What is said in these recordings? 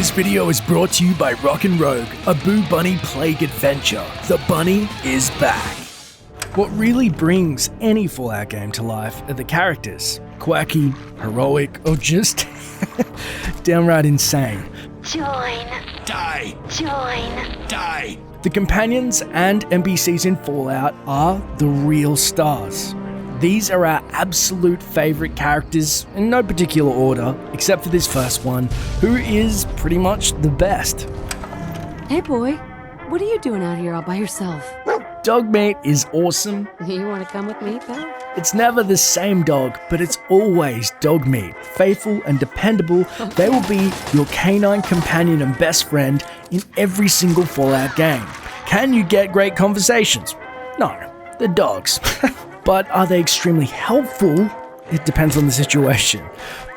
This video is brought to you by Rock and Rogue, a Boo Bunny plague adventure. The bunny is back. What really brings any Fallout game to life are the characters. Quirky, heroic, or just downright insane. Join. Die. Join. Die. The companions and NPCs in Fallout are the real stars. These are our absolute favourite characters in no particular order, except for this first one, who is pretty much the best. Hey boy, what are you doing out here all by yourself? DOGMEAT is awesome. You want to come with me, pal? It's never the same dog, but it's always DOGMEAT. Faithful and dependable, they will be your canine companion and best friend in every single Fallout game. Can you get great conversations? No, they're dogs. But are they extremely helpful? It depends on the situation.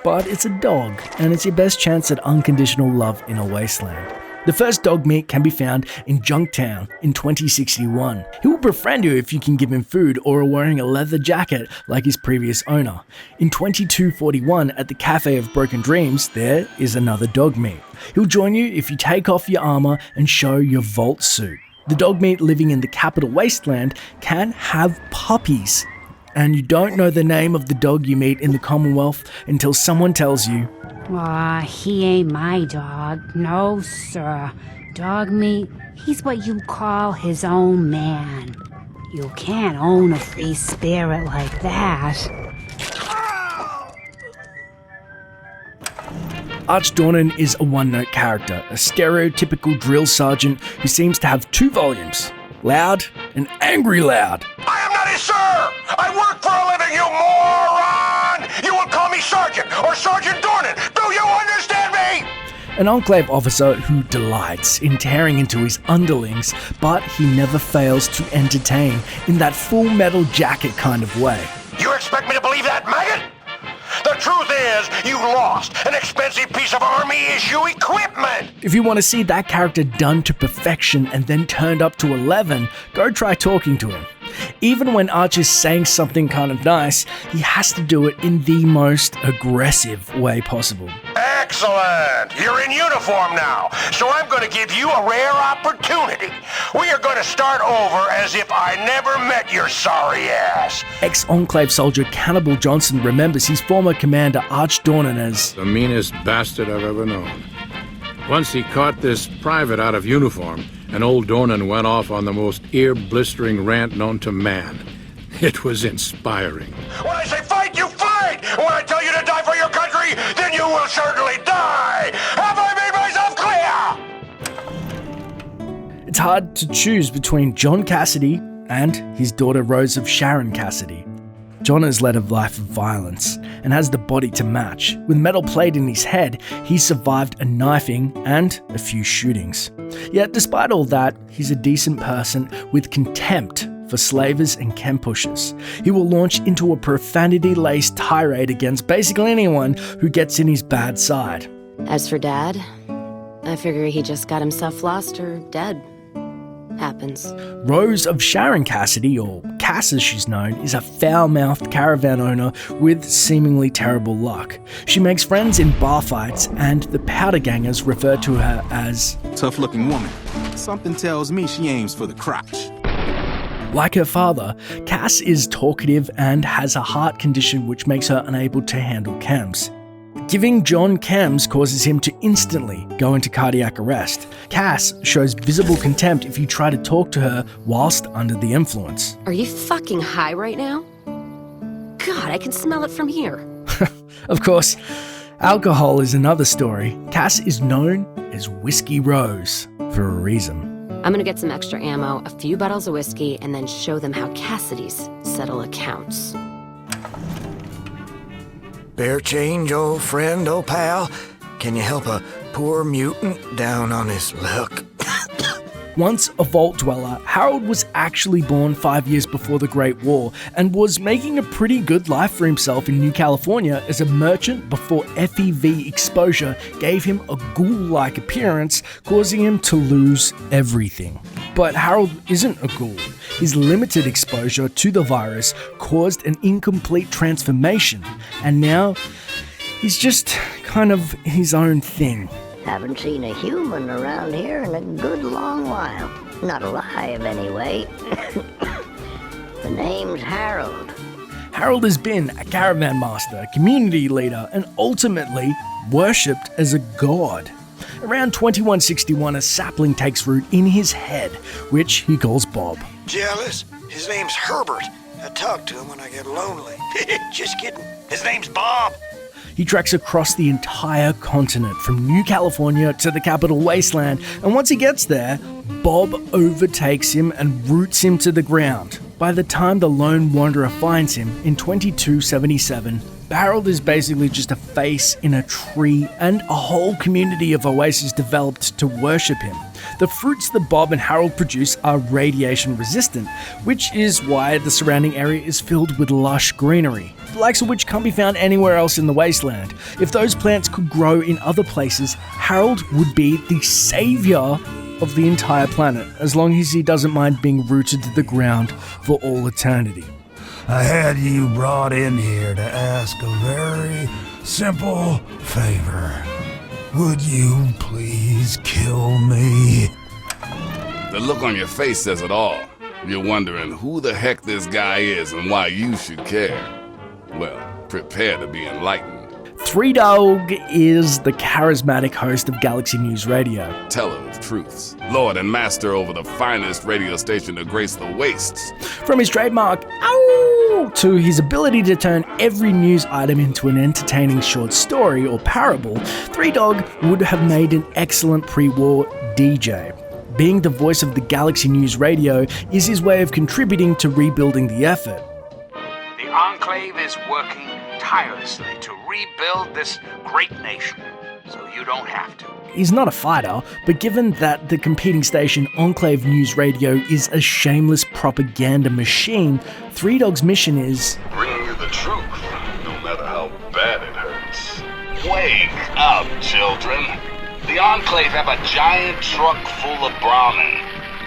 But it's a dog, and it's your best chance at unconditional love in a wasteland. The first DOGMEAT can be found in Junktown in 2061. He will befriend you if you can give him food or are wearing a leather jacket like his previous owner. In 2241 at the Cafe of Broken Dreams, there is another DOGMEAT. He'll join you if you take off your armor and show your vault suit. The DOGMEAT living in the capital wasteland can have puppies. And you don't know the name of the dog you meet in the Commonwealth until someone tells you, Aw, he ain't my dog. No, sir. DOGMEAT, he's what you call his own man. You can't own a free spirit like that. Archdawnon is a one-note character, a stereotypical drill sergeant who seems to have two volumes, loud and angry loud. I am not his sir! I work for a living, you moron! You will call me Sergeant or Sergeant Dornan! Do you understand me? An Enclave officer who delights in tearing into his underlings, but he never fails to entertain in that full metal jacket kind of way. You expect me to believe that, maggot? The truth is, you lost an expensive piece of army issue equipment! If you want to see that character done to perfection and then turned up to 11, go try talking to him. Even when Arch is saying something kind of nice, he has to do it in the most aggressive way possible. Excellent! You're in uniform now, so I'm going to give you a rare opportunity. We are going to start over as if I never met your sorry ass. Ex-Enclave soldier Cannibal Johnson remembers his former commander Archdawnon as the meanest bastard I've ever known. Once he caught this private out of uniform, and old Dornan went off on the most ear-blistering rant known to man. It was inspiring. When I say fight, you fight! When I tell you to die for your country, then you will certainly die! Have I made myself clear? it's hard to choose between John Cassidy and his daughter Rose of Sharon Cassidy. John has led a life of violence and has the body to match. With metal plate in his head, he survived a knifing and a few shootings. Yet despite all that, he's a decent person with contempt for slavers and chem pushers. He will launch into a profanity-laced tirade against basically anyone who gets in his bad side. As for Dad, I figure he just got himself lost or dead. Happens. Rose of Sharon Cassidy, or Cass as she's known, is a foul-mouthed caravan owner with seemingly terrible luck. She makes friends in bar fights, and the powder gangers refer to her as tough-looking woman. Something tells me she aims for the crotch. Like her father, Cass is talkative and has a heart condition which makes her unable to handle chems. Giving John chems causes him to instantly go into cardiac arrest. Cass shows visible contempt if you try to talk to her whilst under the influence. Are you fucking high right now? God, I can smell it from here. Of course, alcohol is another story. Cass is known as Whiskey Rose for a reason. I'm gonna get some extra ammo, a few bottles of whiskey, and then show them how Cassidy's settle accounts. Bear change, old friend, old pal. Can you help a poor mutant down on his luck? Once a vault dweller, Harold was actually born 5 years before the Great War and was making a pretty good life for himself in New California as a merchant before FEV exposure gave him a ghoul-like appearance, causing him to lose everything. But Harold isn't a ghoul. His limited exposure to the virus caused an incomplete transformation, and now he's just kind of his own thing. Haven't seen a human around here in a good long while. Not alive, anyway. The name's Harold. Harold has been a caravan master, community leader, and ultimately worshipped as a god. Around 2161, a sapling takes root in his head, which he calls Bob. Jealous? His name's Herbert. I talk to him when I get lonely. Just kidding. His name's Bob. He treks across the entire continent, from New California to the capital wasteland, and once he gets there, Bob overtakes him and roots him to the ground. By the time the Lone Wanderer finds him in 2277, Harold is basically just a face in a tree, and a whole community of Oasis developed to worship him. The fruits that Bob and Harold produce are radiation resistant, which is why the surrounding area is filled with lush greenery, the likes of which can't be found anywhere else in the wasteland. If those plants could grow in other places, Harold would be the savior of the entire planet, as long as he doesn't mind being rooted to the ground for all eternity. I had you brought in here to ask a very simple favor. Would you please kill me? The look on your face says it all. You're wondering who the heck this guy is and why you should care. Well, prepare to be enlightened. Three Dog is the charismatic host of Galaxy News Radio. Teller of truths, lord and master over the finest radio station to grace the wastes. From his trademark "ow" to his ability to turn every news item into an entertaining short story or parable, Three Dog would have made an excellent pre-war DJ. Being the voice of the Galaxy News Radio is his way of contributing to rebuilding the effort. The Enclave is working tirelessly to rebuild this great nation, so you don't have to. He's not a fighter, but given that the competing station Enclave News Radio is a shameless propaganda machine, Three Dog's mission is Bringing you the truth, no matter how bad it hurts. Wake up, children. The Enclave have a giant truck full of Browning,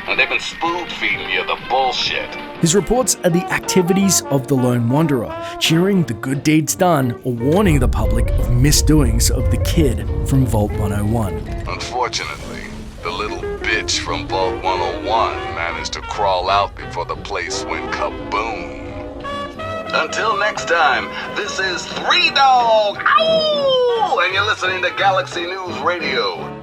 and they've been spoon-feeding you the bullshit. His reports are the activities of the Lone Wanderer, cheering the good deeds done or warning the public of misdoings of the kid from Vault 101. Unfortunately, the little bitch from Vault 101 managed to crawl out before the place went kaboom. Until next time, this is Three Dog, Ow! And you're listening to Galaxy News Radio.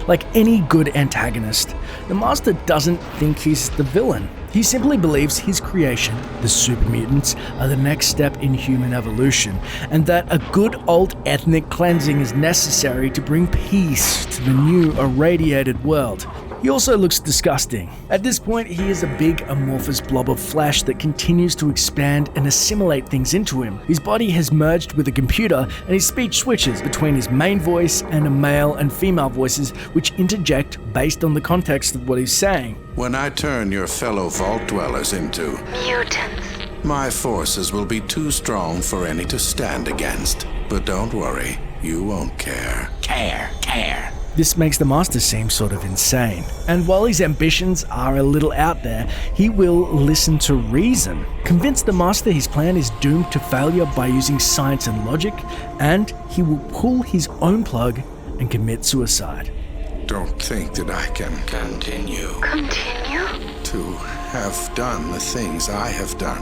Like any good antagonist, the Master doesn't think he's the villain. He simply believes his creation, the super mutants, are the next step in human evolution, and that a good old ethnic cleansing is necessary to bring peace to the new irradiated world. He also looks disgusting. At this point, he is a big amorphous blob of flesh that continues to expand and assimilate things into him. His body has merged with a computer, and his speech switches between his main voice and a male and female voices, which interject based on the context of what he's saying. When I turn your fellow Vault Dwellers into Mutants. my forces will be too strong for any to stand against. But don't worry, you won't care. Care. This makes the Master seem sort of insane. And while his ambitions are a little out there, he will listen to reason. Convince the Master his plan is doomed to failure by using science and logic, and he will pull his own plug and commit suicide. Don't think that I can continue to have done the things I have done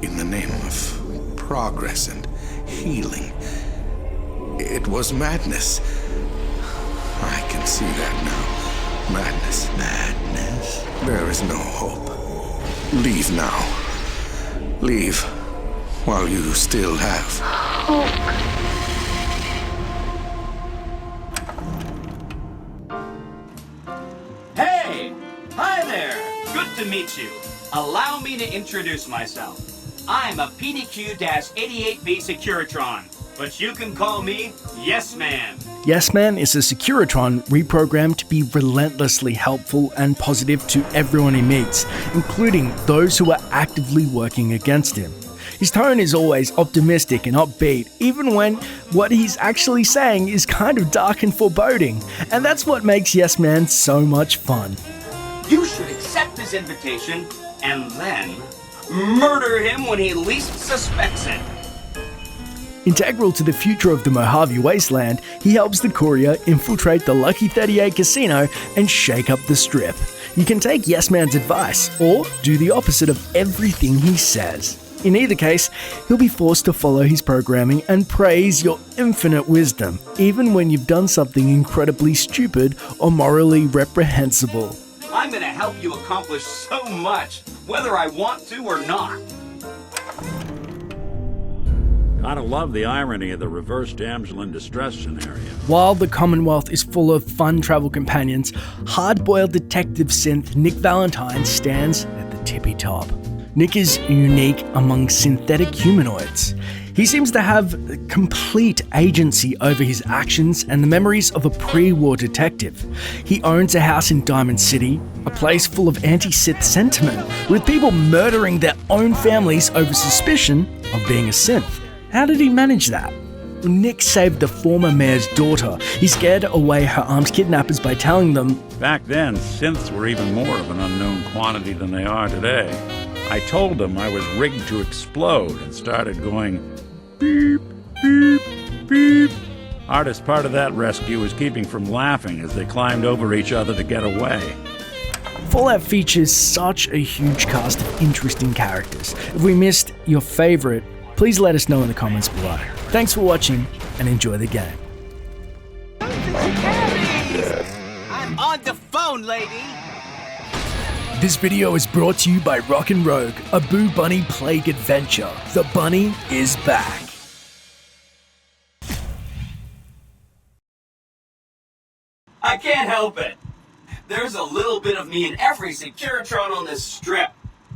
in the name of progress and healing. It was madness. I can see that now. Madness. There is no hope. Leave now. Leave while you still have Hope. Hey! Hi there! Good to meet you. Allow me to introduce myself. I'm a PDQ-88B Securitron, but you can call me Yes Man. Yes Man is a Securitron reprogrammed to be relentlessly helpful and positive to everyone he meets, including those who are actively working against him. His tone is always optimistic and upbeat, even when what he's actually saying is kind of dark and foreboding, and that's what makes Yes Man so much fun. You should accept his invitation and then murder him when he least suspects it. Integral to the future of the Mojave Wasteland, he helps the courier infiltrate the Lucky 38 casino and shake up the strip. You can take Yes Man's advice, or do the opposite of everything he says. In either case, he'll be forced to follow his programming and praise your infinite wisdom, even when you've done something incredibly stupid or morally reprehensible. I'm gonna help you accomplish so much, whether I want to or not. Gotta love the irony of the reverse damsel in distress scenario. While the Commonwealth is full of fun travel companions, hard-boiled detective synth Nick Valentine stands at the tippy top. Nick is unique among synthetic humanoids. He seems to have complete agency over his actions and the memories of a pre-war detective. He owns a house in Diamond City, a place full of anti-Sith sentiment, with people murdering their own families over suspicion of being a synth. How did he manage that? Nick saved the former mayor's daughter. He scared away her armed kidnappers by telling them, Back then, synths were even more of an unknown quantity than they are today. I told them I was rigged to explode and started going beep, beep, beep. Hardest part of that rescue was keeping from laughing as they climbed over each other to get away. Fallout features such a huge cast of interesting characters. If we missed your favorite, please let us know in the comments below. Thanks for watching and enjoy the game. I'm on the phone, lady. This video is brought to you by Rockin' Rogue, a Boo Bunny plague adventure. The bunny is back. I can't help it. There's a little bit of me in every Securitron on this strip.